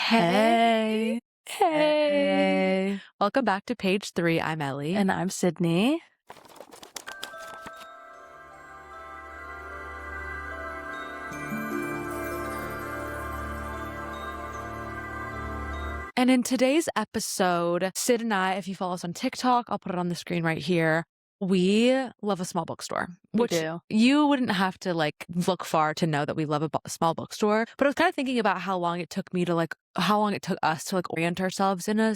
Hey. Hey. Welcome back to page 3. I'm Ellie. And I'm Sydney. And in today's episode, Sid and I, if you follow us on TikTok, I'll put it on the screen right here. We love a small bookstore, which you wouldn't have to look far to know that we love a small bookstore. But I was kind of thinking about how long it took us to orient ourselves in a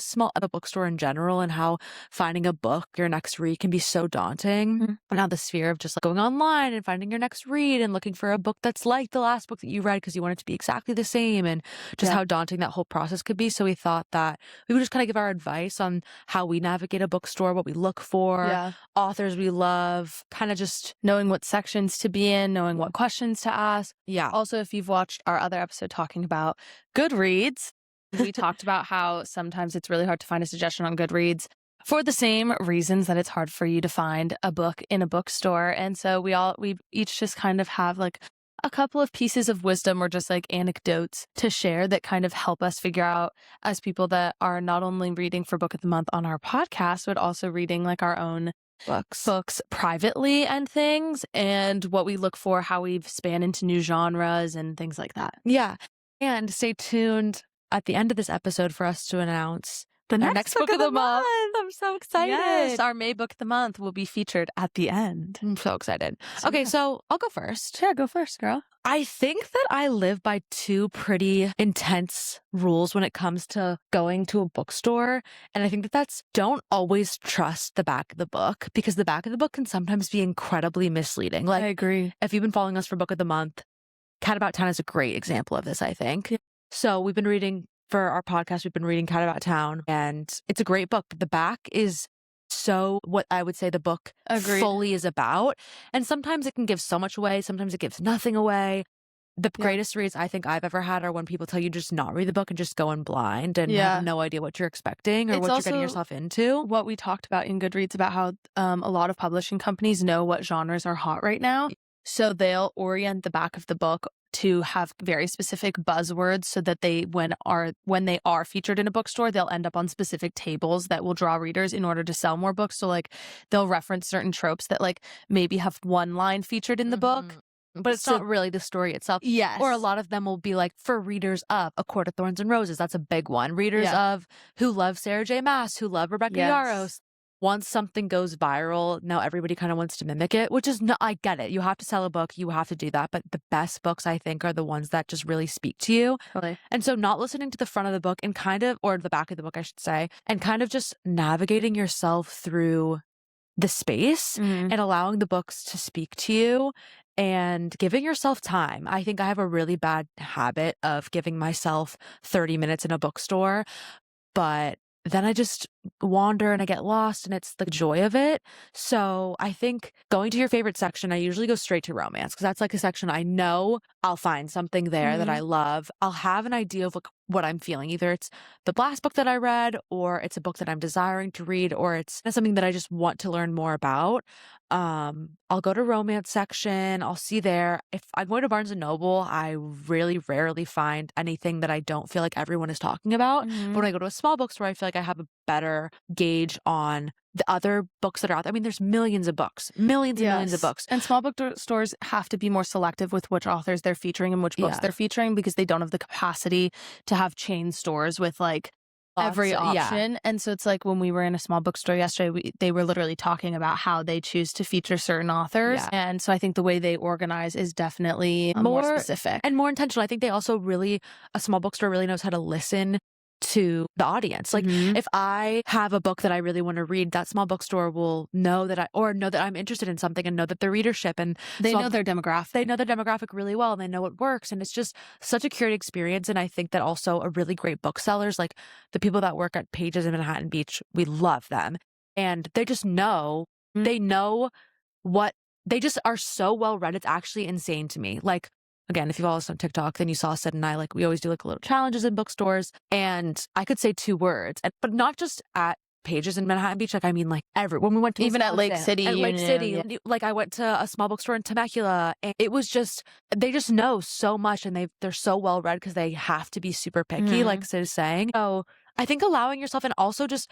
bookstore in general, and how finding a book, your next read, can be so daunting. Mm-hmm. And now the sphere of just going online and finding your next read and looking for a book that's like the last book that you read because you want it to be exactly the same, and just how daunting that whole process could be. So we thought that we would just kind of give our advice on how we navigate a bookstore, what we look for, authors we love, kind of just knowing what sections to be in, knowing what questions to ask. Yeah. Also, if you've watched our other episode talking about Goodreads, we talked about how sometimes it's really hard to find a suggestion on Goodreads for the same reasons that it's hard for you to find a book in a bookstore. And so we each just kind of have a couple of pieces of wisdom or just anecdotes to share that kind of help us figure out, as people that are not only reading for Book of the Month on our podcast, but also reading our own books privately and things, and what we look for, how we span into new genres and things like that. Yeah. And stay tuned at the end of this episode for us to announce the next book of the month. I'm so excited. Yes, our May book of the month will be featured at the end. I'm so excited. Okay, so I'll go first. Yeah, go first, girl. I think that I live by two pretty intense rules when it comes to going to a bookstore. And I think that's don't always trust the back of the book, because the back of the book can sometimes be incredibly misleading. I agree. If you've been following us for Book of the Month, Cat About Town is a great example of this, I think. Yeah. So we've been reading, for our podcast, we've been reading Cat About Town, and it's a great book, but the back is so what I would say the book fully is about. And sometimes it can give so much away. Sometimes it gives nothing away. The greatest reads I think I've ever had are when people tell you just not read the book and just go in blind and have no idea what you're expecting or what you're getting yourself into. What we talked about in Goodreads about how a lot of publishing companies know what genres are hot right now. So they'll orient the back of the book to have very specific buzzwords so that when they are featured in a bookstore, they'll end up on specific tables that will draw readers in order to sell more books. So they'll reference certain tropes that maybe have one line featured in the book, but it's not really the story itself. Yes. Or a lot of them will be for readers of A Court of Thorns and Roses. That's a big one. Readers of who love Sarah J. Maas, who love Rebecca Yarros. Once something goes viral, now everybody kind of wants to mimic it, which is I get it. You have to sell a book. You have to do that. But the best books, I think, are the ones that just really speak to you. Totally. And so not listening to the front of the book and or the back of the book, I should say, and kind of just navigating yourself through the space and allowing the books to speak to you and giving yourself time. I think I have a really bad habit of giving myself 30 minutes in a bookstore, but then I just wander and I get lost, and it's the joy of it. So I think going to your favorite section, I usually go straight to romance, because that's a section I know I'll find something there that I love. I'll have an idea of what I'm feeling. Either it's the last book that I read, or it's a book that I'm desiring to read, or it's something that I just want to learn more about. I'll go to romance section. I'll see there. If I'm going to Barnes & Noble, I really rarely find anything that I don't feel like everyone is talking about. But when I go to a small bookstore, I feel like I have a better gauge on the other books that are out there. I mean, there's millions of books, millions of books. And small bookstores have to be more selective with which authors they're featuring and which books they're featuring, because they don't have the capacity to have chain stores with every option. And so it's when we were in a small bookstore yesterday, they were literally talking about how they choose to feature certain authors. And so I think the way they organize is definitely more specific and more intentional. I think they also a small bookstore really knows how to listen to the audience. If I have a book that I really want to read, that small bookstore will know that I'm interested in something, and know that their readership, and they know their demographic. They know their demographic really well, and they know what works. And it's just such a curated experience. And I think that also a really great booksellers, like the people that work at Pages in Manhattan Beach, we love them. And they just know, they know what, they just are so well read. It's actually insane to me. Again, if you follow us on TikTok, then you saw Sid and I, we always do little challenges in bookstores. And I could say 2 words, but not just at pages in Manhattan Beach. Like, I mean, like when we went to even at Lake City, like I went to a small bookstore in Temecula, and it was just, they just know so much, and they're so well read because they have to be super picky, like Syd is saying. So I think allowing yourself, and also just,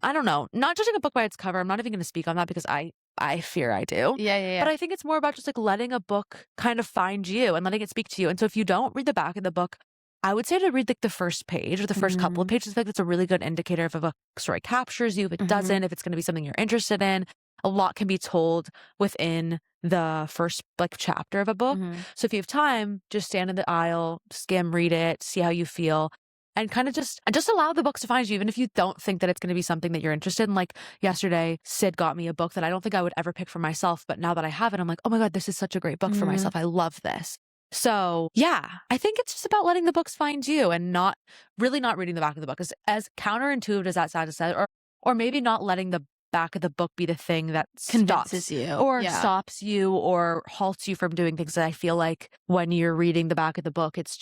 I don't know, not judging a book by its cover. I'm not even going to speak on that because I fear I do. Yeah. But I think it's more about just like letting a book kind of find you and letting it speak to you. And so if you don't read the back of the book, I would say to read like the first page or the first couple of pages. I think that's a really good indicator if a story captures you, if it doesn't, if it's going to be something you're interested in. A lot can be told within the first like chapter of a book. So if you have time, just stand in the aisle, skim, read it, see how you feel. And kind of just allow the books to find you, even if you don't think that it's going to be something that you're interested in. Like yesterday, Syd got me a book that I don't think I would ever pick for myself. But now that I have it, I'm like, oh my God, this is such a great book for myself. I love this. So yeah, I think it's just about letting the books find you and not reading the back of the book. As counterintuitive as that sounds to say, or maybe not letting the back of the book be the thing that convinces you or stops you or halts you from doing things. That I feel like when you're reading the back of the book, it's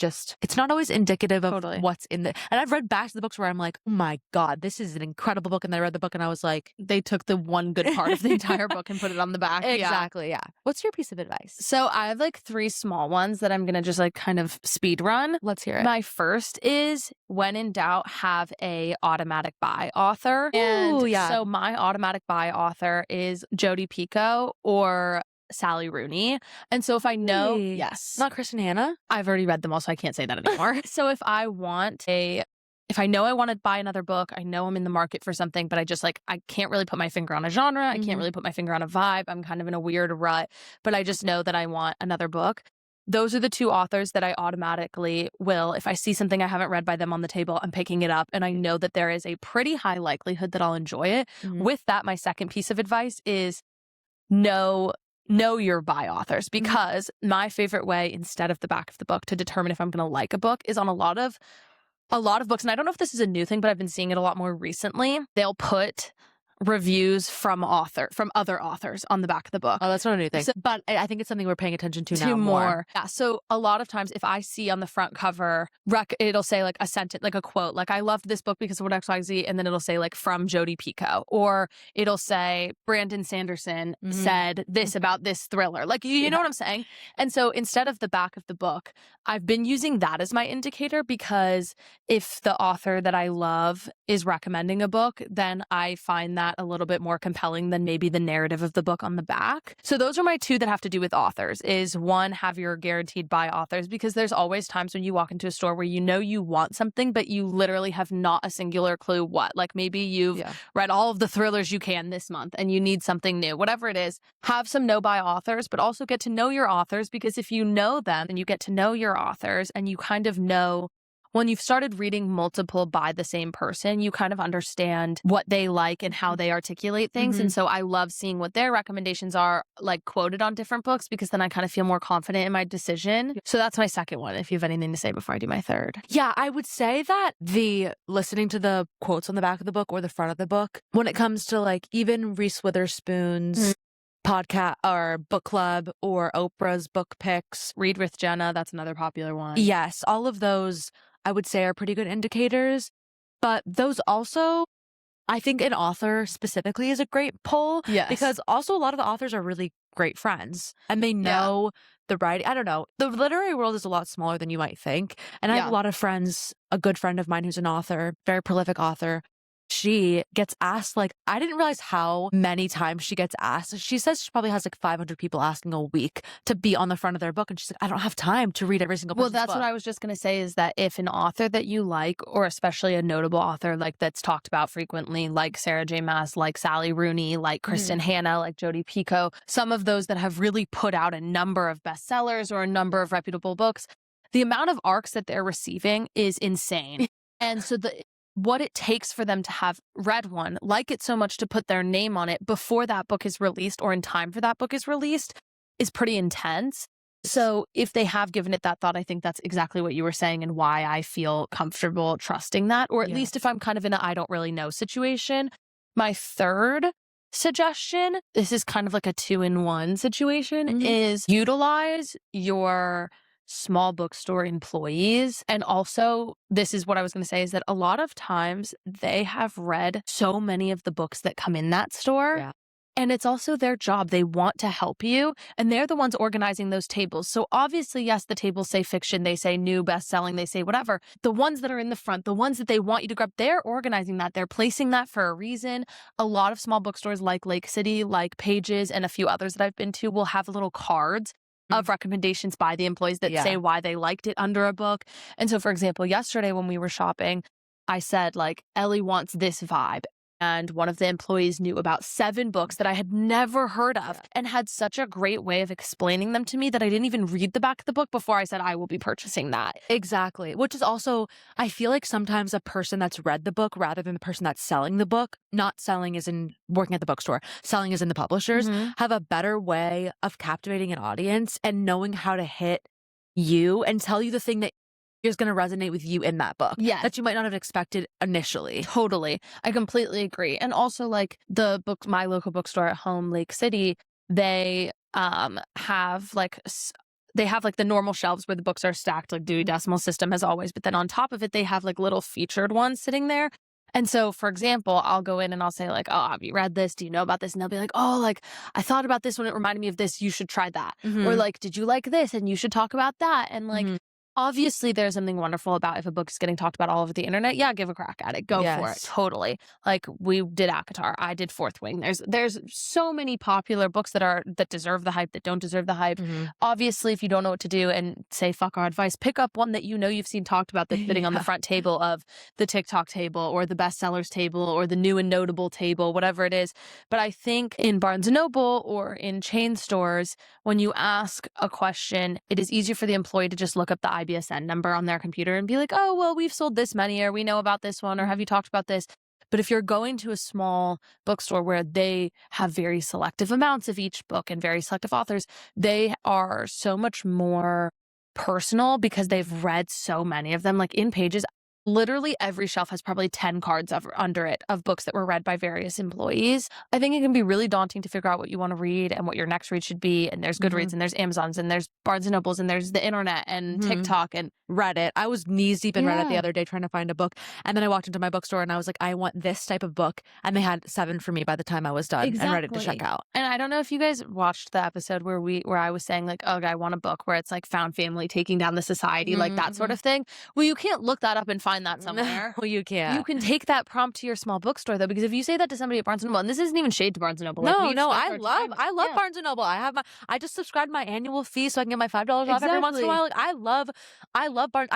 not always indicative of what's in the. And I've read back to the books where I'm like, oh my God, this is an incredible book. And then I read the book and I was like, they took the one good part of the entire book and put it on the back. Exactly. Yeah. What's your piece of advice? So I have like 3 small ones that I'm going to just like kind of speed run. Let's hear it. My first is, when in doubt, have a automatic buy author. Ooh, yeah. So my automatic buy author is Jodi Picoult or Sally Rooney. And so if I know, yes. Not Kristen Hanna? I've already read them all, so I can't say that anymore. So if I know I want to buy another book, I know I'm in the market for something, but I just like, I can't really put my finger on a genre. I can't really put my finger on a vibe. I'm kind of in a weird rut, but I just know that I want another book. Those are the 2 authors that I automatically will, if I see something I haven't read by them on the table, I'm picking it up. And I know that there is a pretty high likelihood that I'll enjoy it. With that, my second piece of advice is know your buy authors, because my favorite way, instead of the back of the book, to determine if I'm going to like a book is on a lot of books. And I don't know if this is a new thing, but I've been seeing it a lot more recently. They'll put reviews from other authors on the back of the book. Oh, that's not a new thing. So, but I think it's something we're paying attention to now more. Yeah. So a lot of times if I see on the front cover, it'll say like a sentence, like a quote, like I loved this book because of what XYZ, and then it'll say like from Jodi Picoult, or it'll say Brandon Sanderson said this about this thriller. Like, you know what I'm saying? And so instead of the back of the book, I've been using that as my indicator, because if the author that I love is recommending a book, then I find that a little bit more compelling than maybe the narrative of the book on the back. So those are my 2 that have to do with authors. Is 1, have your guaranteed buy authors, because there's always times when you walk into a store where you know you want something, but you literally have not a singular clue what. Like maybe you've read all of the thrillers you can this month and you need something new. Whatever it is, have some no-buy authors, but also get to know your authors, because if you know them and you get to know your authors and you kind of know, when you've started reading multiple by the same person, you kind of understand what they like and how they articulate things. And so I love seeing what their recommendations are, like quoted on different books, because then I kind of feel more confident in my decision. So that's my second one, if you have anything to say before I do my third. Yeah, I would say that the listening to the quotes on the back of the book or the front of the book, when it comes to like even Reese Witherspoon's podcast or book club or Oprah's book picks. Read with Jenna, that's another popular one. Yes, all of those I would say are pretty good indicators. But those also, I think an author specifically is a great pull. Yes. Because also a lot of the authors are really great friends and they know the writing. I don't know. The literary world is a lot smaller than you might think. And I have a lot of friends, a good friend of mine who's an author, very prolific author. She gets asked, like, I didn't realize how many times she gets asked. She says she probably has like 500 people asking a week to be on the front of their book. And she's like, I don't have time to read every single person's Well, that's book. what I was just going to say, is that if an author that you like, or especially a notable author like that's talked about frequently, like Sarah J. Maas, like Sally Rooney, like Kristen Hanna, like Jodi Picoult, some of those that have really put out a number of bestsellers or a number of reputable books, the amount of arcs that they're receiving is insane. And so what it takes for them to have read one, like it so much to put their name on it before that book is released or in time for that book is released is pretty intense. So if they have given it that thought, I think that's exactly what you were saying and why I feel comfortable trusting that, or at least if I'm kind of in a I don't really know situation. My third suggestion, this is kind of like a 2-in-1 situation, is utilize your small bookstore employees. And also, this is what I was going to say, is that a lot of times they have read so many of the books that come in that store. Yeah. And it's also their job. They want to help you, and they're the ones organizing those tables. So obviously, yes, the tables say fiction, they say new, best-selling, they say whatever. The ones that are in the front, the ones that they want you to grab, they're organizing that. They're placing that for a reason. A lot of small bookstores like Lake City, like Pages, and a few others that I've been to will have little cards of recommendations by the employees that say why they liked it under a book. And so, for example, yesterday when we were shopping, I said, like, Ellie wants this vibe. And one of the employees knew about 7 books that I had never heard of and had such a great way of explaining them to me that I didn't even read the back of the book before I said I will be purchasing that. Exactly. Which is also, I feel like sometimes a person that's read the book rather than the person that's selling the book, not selling as in working at the bookstore, selling as in the publishers, have a better way of captivating an audience and knowing how to hit you and tell you the thing that is going to resonate with you in that book that you might not have expected initially. Totally. I completely agree. And also, like, the book, my local bookstore at home, Lake City, they have like the normal shelves where the books are stacked, like Dewey Decimal System as always, but then on top of it they have like little featured ones sitting there. And so, for example, I'll go in and I'll say, like, oh, have you read this? Do you know about this? And they'll be like, oh, like, I thought about this when it reminded me of this. You should try that. Or like, did you like this? And you should talk about that. And like, obviously, there's something wonderful about if a book is getting talked about all over the internet. Yeah, give a crack at it. Go for it. Totally. Like, we did ACOTAR. I did Fourth Wing. There's so many popular books that deserve the hype, that don't deserve the hype. Obviously, if you don't know what to do and say fuck our advice, pick up one that you know you've seen talked about that's sitting on the front table of the TikTok table or the bestsellers table or the new and notable table, whatever it is. But I think in Barnes & Noble or in chain stores, when you ask a question, it is easier for the employee to just look up the IBSN number on their computer and be like, oh, well, we've sold this many, or we know about this one, or have you talked about this? But if you're going to a small bookstore where they have very selective amounts of each book and very selective authors, they are so much more personal because they've read so many of them. Like in Pages, literally every shelf has probably 10 cards under it of books that were read by various employees. I think it can be really daunting to figure out what you want to read and what your next read should be. And there's Goodreads and there's Amazons and there's Barnes & Nobles and there's the internet and TikTok and Reddit. I was knees deep in Reddit the other day trying to find a book. And then I walked into my bookstore and I was like, I want this type of book. And they had 7 for me by the time I was done and ready to check out. And I don't know if you guys watched the episode where I was saying, like, oh, I want a book where it's like found family taking down the society, like that sort of thing. Well, you can't look that up and find that somewhere. Well, you can't. You can take that prompt to your small bookstore, though, because if you say that to somebody at Barnes & Noble, and this isn't even shade to Barnes & Noble. No, I love Barnes & Noble. I just subscribed my annual fee so I can get my $5 off every once in a while. Like, I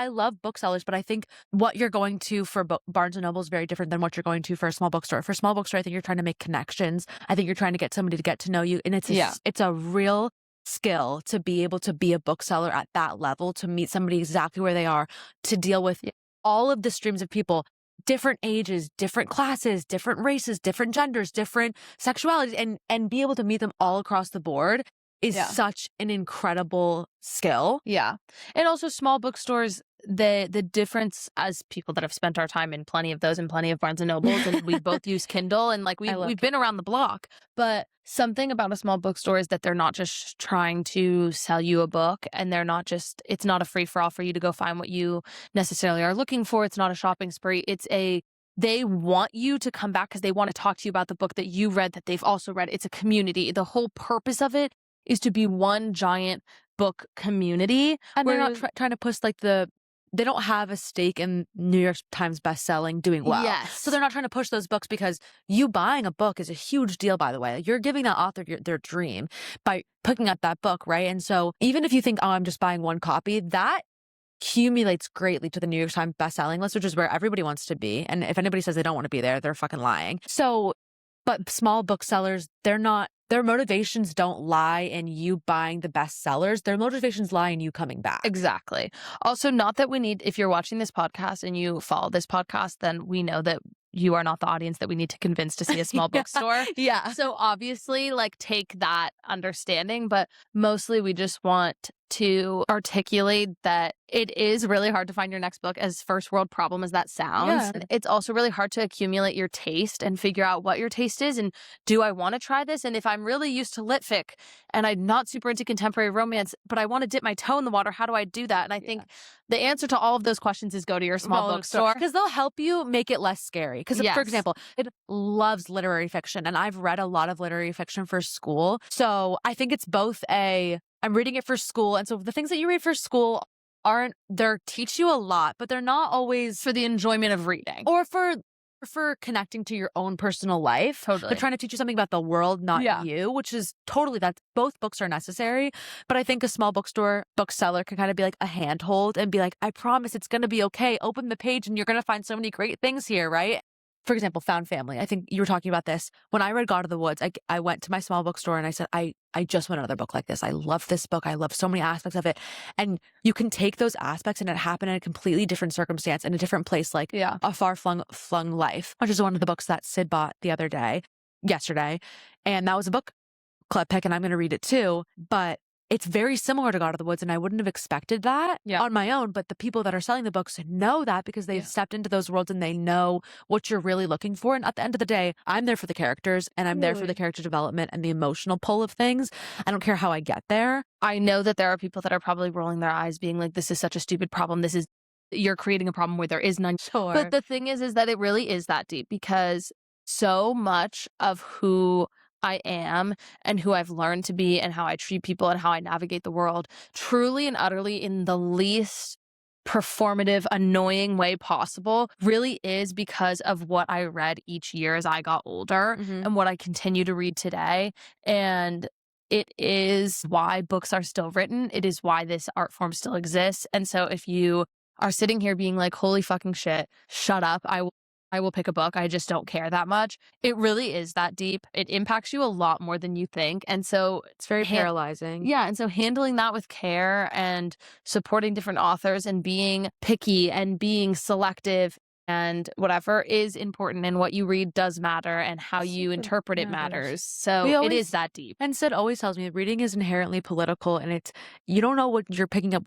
love booksellers, but I think what you're going to for Barnes & Noble is very different than what you're going to for a small bookstore. For a small bookstore, I think you're trying to make connections. I think you're trying to get somebody to get to know you, and it's a real skill to be able to be a bookseller at that level, to meet somebody exactly where they are, to deal with all of the streams of people, different ages, different classes, different races, different genders, different sexualities, and be able to meet them all across the board is such an incredible skill. Yeah. And also small bookstores, the difference, as people that have spent our time in plenty of those and plenty of Barnes & Nobles, and we both use Kindle, and like we've been around the block, but something about a small bookstore is that they're not just trying to sell you a book, and it's not a free-for-all for you to go find what you necessarily are looking for. It's not a shopping spree. They want you to come back because they want to talk to you about the book that you read that they've also read. It's a community. The whole purpose of it is to be one giant book community. And they're not trying to push they don't have a stake in New York Times bestselling doing well. Yes. So they're not trying to push those books, because you buying a book is a huge deal, by the way. You're giving that author their dream by picking up that book, right? And so even if you think, oh, I'm just buying one copy, that accumulates greatly to the New York Times bestselling list, which is where everybody wants to be. And if anybody says they don't want to be there, they're fucking lying. So, but small booksellers, their motivations don't lie in you buying the bestsellers. Their motivations lie in you coming back. Exactly. Also, not that if you're watching this podcast and you follow this podcast, then we know that you are not the audience that we need to convince to see a small bookstore. Yeah. So obviously, like, take that understanding, but mostly we just want to articulate that it is really hard to find your next book, as first world problem as that sounds. Yeah. It's also really hard to accumulate your taste and figure out what your taste is and do I want to try this? And if I'm really used to lit fic and I'm not super into contemporary romance, but I want to dip my toe in the water, how do I do that? And I think the answer to all of those questions is go to your small bookstore. Because they'll help you make it less scary. Because, Yes. for example, it loves literary fiction, and I've read a lot of literary fiction for school. So I think it's both I'm reading it for school. And so the things that you read for school they're teach you a lot, but they're not always For the enjoyment of reading. or for connecting to your own personal life. Totally. They're trying to teach you something about the world, not you, which is totally that both books are necessary. But I think a small bookseller can kind of be like a handhold and be like, I promise it's going to be okay. Open the page and you're going to find so many great things here, right? For example, Found Family. I think you were talking about this. When I read God of the Woods, I went to my small bookstore and I said, I just want another book like this. I love this book. I love so many aspects of it. And you can take those aspects and it happened in a completely different circumstance, in a different place, like a far-flung life, which is one of the books that Syd bought yesterday. And that was a book club pick, and I'm going to read it too. But it's very similar to God of the Woods, and I wouldn't have expected that on my own. But the people that are selling the books know that because they've stepped into those worlds and they know what you're really looking for. And at the end of the day, I'm there for the characters, and I'm there for the character development and the emotional pull of things. I don't care how I get there. I know that there are people that are probably rolling their eyes being like, this is such a stupid problem. You're creating a problem where there is none. Sure. But the thing is that it really is that deep, because so much of who I am and who I've learned to be and how I treat people and how I navigate the world truly and utterly in the least performative, annoying way possible really is because of what I read each year as I got older and what I continue to read today. And it is why books are still written. It is why this art form still exists. And so if you are sitting here being like, holy fucking shit, shut up, I will pick a book, I just don't care that much, it really is that deep. It impacts you a lot more than you think. And so it's very paralyzing. Yeah. And so handling that with care and supporting different authors and being picky and being selective and whatever is important, and what you read does matter, and how you interpret it matters. So it is that deep. And Syd always tells me reading is inherently political, and you don't know what you're picking up.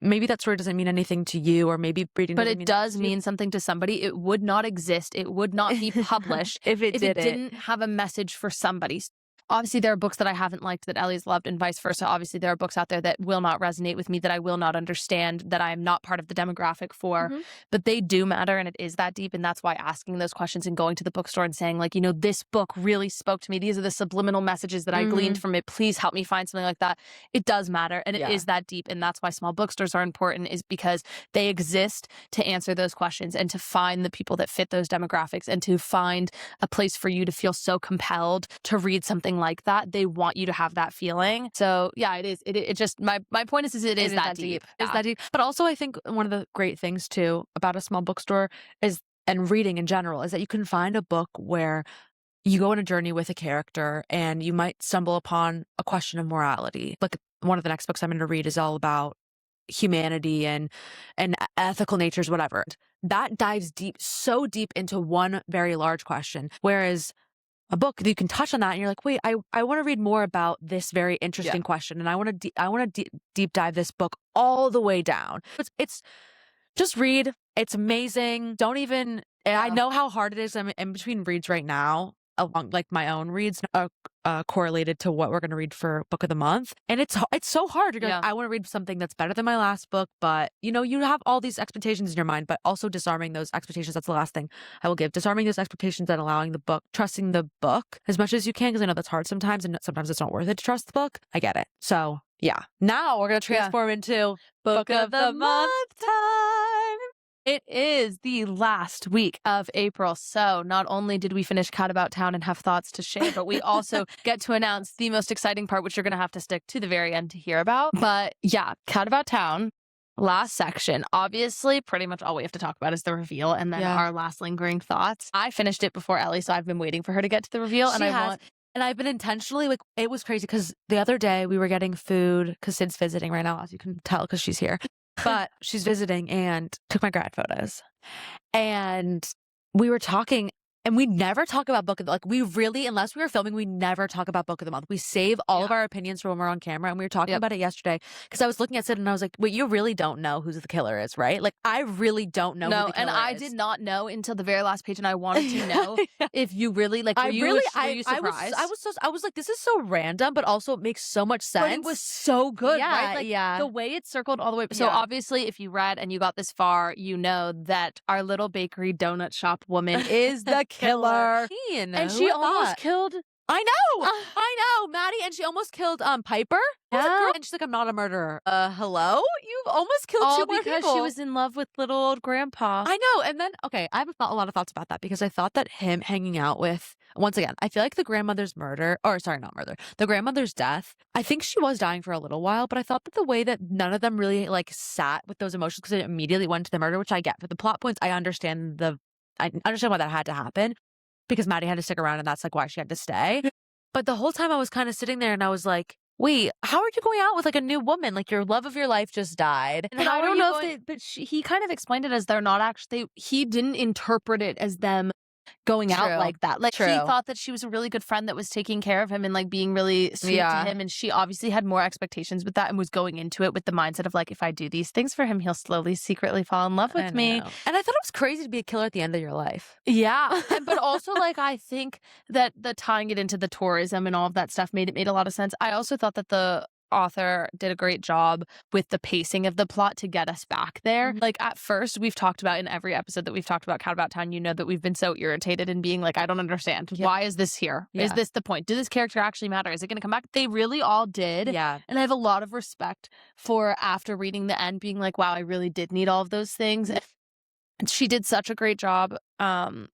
Maybe that story doesn't mean anything to you, or maybe reading but doesn't it does mean something to somebody. It would not exist. It would not be published if it didn't have a message for somebody. Obviously, there are books that I haven't liked that Ellie's loved, and vice versa. Obviously, there are books out there that will not resonate with me, that I will not understand, that I am not part of the demographic for. But they do matter, and it is that deep. And that's why asking those questions and going to the bookstore and saying, like, this book really spoke to me. These are the subliminal messages that I gleaned from it. Please help me find something like that. It does matter, and it is that deep. And that's why small bookstores are important, is because they exist to answer those questions and to find the people that fit those demographics, and to find a place for you to feel so compelled to read something like that. They want you to have that feeling. So yeah, it is. It just, my point is it is that deep. It's that deep. But also, I think one of the great things too about a small bookstore and reading in general, is that you can find a book where you go on a journey with a character and you might stumble upon a question of morality. Like, one of the next books I'm going to read is all about humanity and ethical natures, whatever. That dives so deep into one very large question. Whereas a book, you can touch on that and you're like, wait, I want to read more about this very interesting question, and I want to deep dive this book all the way down. It's just read. It's amazing. Don't even. I know how hard it is. I'm in between reads right now. Along, like, my own reads are correlated to what we're going to read for book of the month, and it's so hard. You're like, I want to read something that's better than my last book, but you have all these expectations in your mind. But also disarming those expectations. That's the last thing I will give. Disarming those expectations and allowing the book, trusting the book as much as you can, because I know that's hard sometimes, and sometimes it's not worth it to trust the book. I get it. So yeah, now we're gonna transform into book of the month time. It is the last week of April, so not only did we finish Cat About Town and have thoughts to share, but we also get to announce the most exciting part, which you're going to have to stick to the very end to hear about. But yeah, Cat About Town, last section. Obviously, pretty much all we have to talk about is the reveal, and then our last lingering thoughts. I finished it before Ellie, so I've been waiting for her to get to the reveal. And I've been intentionally, like, it was crazy because the other day we were getting food, because Syd's visiting right now, as you can tell, because she's here. But she's visiting, and took my grad photos. And we were talking, And we never talk about book of the like we really, unless we were filming, we never talk about book of the month. We save all of our opinions for when we're on camera. And we were talking about it yesterday because I was looking at Sid and I was like, wait, you really don't know who the killer is, right? Like I really don't know who the killer and I is. did not know until the very last page, and I wanted to know if you really like. Were you surprised? I was like, this is so random, but also it makes so much sense. But it was so good, right? Like, the way it circled all the way. So obviously, if you read and you got this far, you know that our little bakery donut shop woman is the killer. And she almost killed. I know, Maddie, and she almost killed Piper. Yeah. And she's like, I'm not a murderer. Hello? You've almost killed two more because people. she was in love with little old grandpa. I know. And then, okay, I have a lot of thoughts about that because I thought that him hanging out with, once again, I feel like the grandmother's the grandmother's death, I think she was dying for a little while, but I thought that the way that none of them really like sat with those emotions because it immediately went to the murder, which I get for the plot points. I understand why that had to happen because Maddie had to stick around and that's like why she had to stay. But the whole time I was kind of sitting there and I was like, wait, how are you going out with like a new woman? Like your love of your life just died. And I don't know he kind of explained it as they're not actually, he didn't interpret it as them going out like that. Like he thought that she was a really good friend that was taking care of him and like being really sweet to him. And she obviously had more expectations with that and was going into it with the mindset of like, if I do these things for him, he'll slowly secretly fall in love with me. And I thought it was crazy to be a killer at the end of your life. Yeah. But also like, I think that the tying it into the tourism and all of that stuff made a lot of sense. I also thought that the author did a great job with the pacing of the plot to get us back there. Like at first, we've talked about in every episode that we've talked about Cat About Town, you know that we've been so irritated and being like, I don't understand. Why is this here? Is this the point? Did this character actually matter? Is it going to come back? They really all did. Yeah. And I have a lot of respect for after reading the end being like, wow, I really did need all of those things. And she did such a great job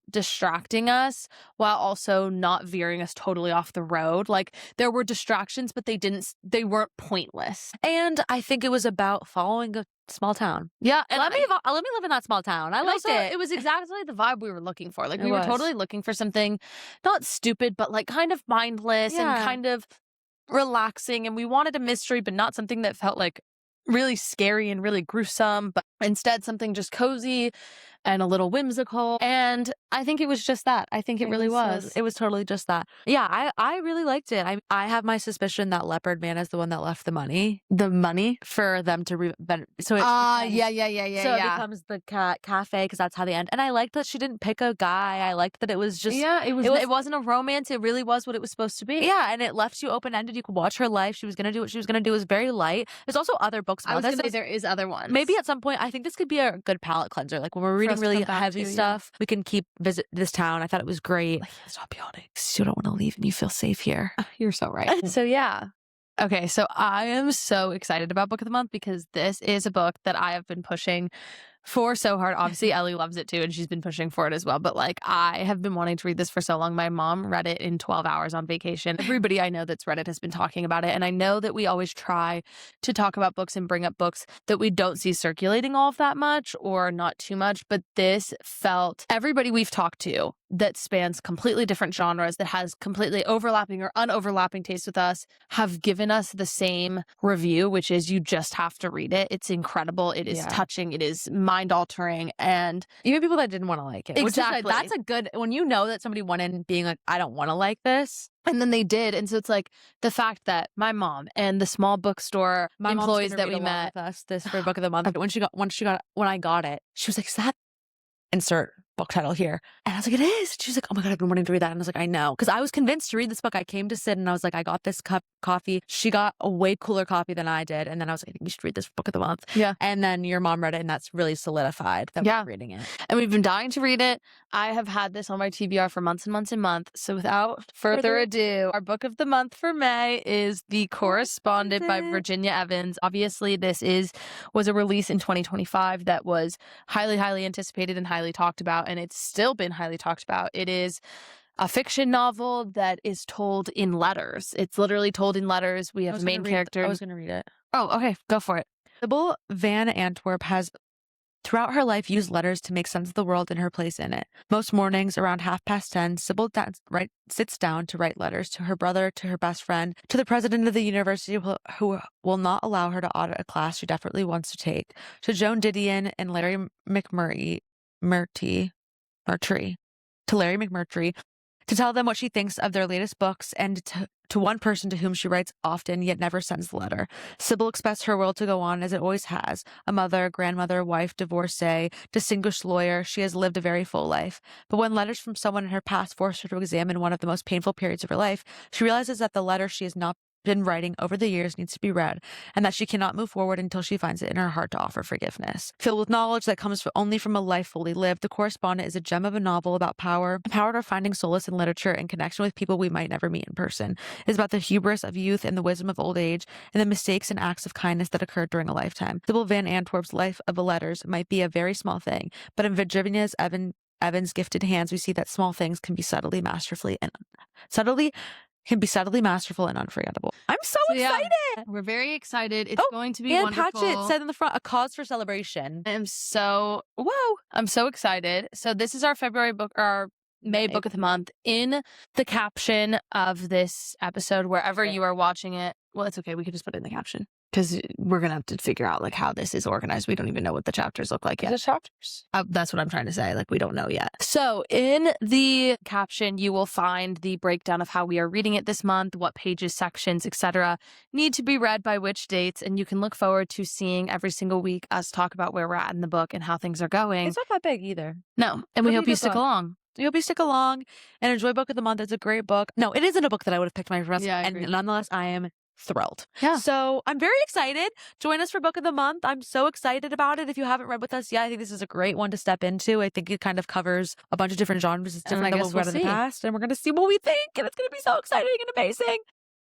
distracting us while also not veering us totally off the road. Like there were distractions, but they weren't pointless. And I think it was about following a small town. Yeah. And let me live in that small town. I liked it. It was exactly the vibe we were looking for. Like we were totally looking for something not stupid, but like kind of mindless and kind of relaxing. And we wanted a mystery, but not something that felt like really scary and really gruesome, but instead something just cozy and a little whimsical. And I think it was just that. I think it really was. It was totally just that. Yeah, I really liked it. I have my suspicion that Leopard Man is the one that left the money. The money? For them to So it becomes the cafe because that's how they end. And I liked that she didn't pick a guy. I liked that it was just... Yeah, it wasn't a romance. It really was what it was supposed to be. Yeah, and it left you open-ended. You could watch her life. She was going to do what she was going to do. It was very light. There's also other books about this. I was going to say there is other ones. Maybe at some point, I think this could be a good palate cleanser. Like when we're reading really heavy stuff, we can visit this town. I thought it was great. Like, stop yawning. You don't want to leave and you feel safe here. You're so right. So yeah. Okay, so I am so excited about Book of the Month because this is a book that I have been pushing for so hard. Obviously, Ellie loves it too, and she's been pushing for it as well. But like, I have been wanting to read this for so long. My mom read it in 12 hours on vacation. Everybody I know that's read it has been talking about it. And I know that we always try to talk about books and bring up books that we don't see circulating all of that much or not too much. But this felt, everybody we've talked to that spans completely different genres, that has completely overlapping or unoverlapping tastes with us, have given us the same review, which is you just have to read it. It's incredible. It is touching. It is mind-altering. And even people that didn't want to like it. Exactly. Like, that's a good, when you know that somebody went in being like, I don't want to like this. And then they did. And so it's like the fact that my mom and the small bookstore employees that we met with us this for Book of the Month. When I got it, she was like, is that insert book title here? And I was like, it is. She was like, oh my God, I've been wanting to read that. And I was like, I know. Because I was convinced to read this book. I came to Sid and I was like, I got this cup coffee. She got a way cooler copy than I did. And then I was like, I think you should read this Book of the Month. Yeah. And then your mom read it and that's really solidified that we're reading it. And we've been dying to read it. I have had this on my TBR for months and months and months. So without further ado, our Book of the Month for May is The Correspondent by Virginia Evans. Obviously, this was a release in 2025 that was highly, highly anticipated and highly talked about. And it's still been highly talked about. It is a fiction novel that is told in letters. It's literally told in letters. We have main characters. I was going to read it. Oh, okay. Go for it. Sybil Van Antwerp has throughout her life used letters to make sense of the world and her place in it. Most mornings around 10:30, Sybil sits down to write letters to her brother, to her best friend, to the president of the university who will not allow her to audit a class she desperately wants to take, to Joan Didion and Larry Murtry. to Larry McMurtry to tell them what she thinks of their latest books, and to one person to whom she writes often yet never sends the letter. Sybil expects her world to go on as it always has. A mother, grandmother, wife, divorcee, distinguished lawyer, she has lived a very full life. But when letters from someone in her past force her to examine one of the most painful periods of her life, she realizes that the letter she has not been writing over the years needs to be read, and that she cannot move forward until she finds it in her heart to offer forgiveness. Filled with knowledge that comes only from a life fully lived, The Correspondent is a gem of a novel about power to finding solace in literature and connection with people we might never meet in person. It is about the hubris of youth and the wisdom of old age, and the mistakes and acts of kindness that occurred during a lifetime. Sybil Van Antwerp's life of letters might be a very small thing, but in Virginia's Evan's gifted hands, we see that small things can be subtly masterful and unforgettable. I'm so excited. Yeah, we're very excited. It's going to be and wonderful. Patchett said in the front, a cause for celebration. I'm so excited. So this is our February book, our May book of the month. In the caption of this episode, wherever you are watching it, well, it's okay. We could just put it in the caption, because we're going to have to figure out like how this is organized. We don't even know what the chapters look like yet. The chapters? That's what I'm trying to say. Like, we don't know yet. So in the caption, you will find the breakdown of how we are reading it this month, what pages, sections, etc. need to be read by which dates. And you can look forward to seeing every single week us talk about where we're at in the book and how things are going. It's not that big either. No. And we hope you stick along. We hope you stick along and enjoy Book of the Month. It's a great book. No, it isn't a book that I would have picked my friends. Yeah, I and agree. nonetheless, I am thrilled. Yeah. So I'm very excited. Join us for Book of the Month. I'm so excited about it. If you haven't read with us yet, I think this is a great one to step into. I think it kind of covers a bunch of different genres. It's different than what we've read in the past. And we're going to see what we think. And it's going to be so exciting and amazing.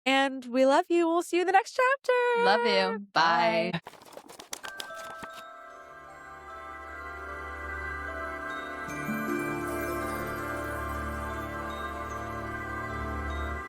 And we love you. We'll see you in the next chapter. Love you. Bye.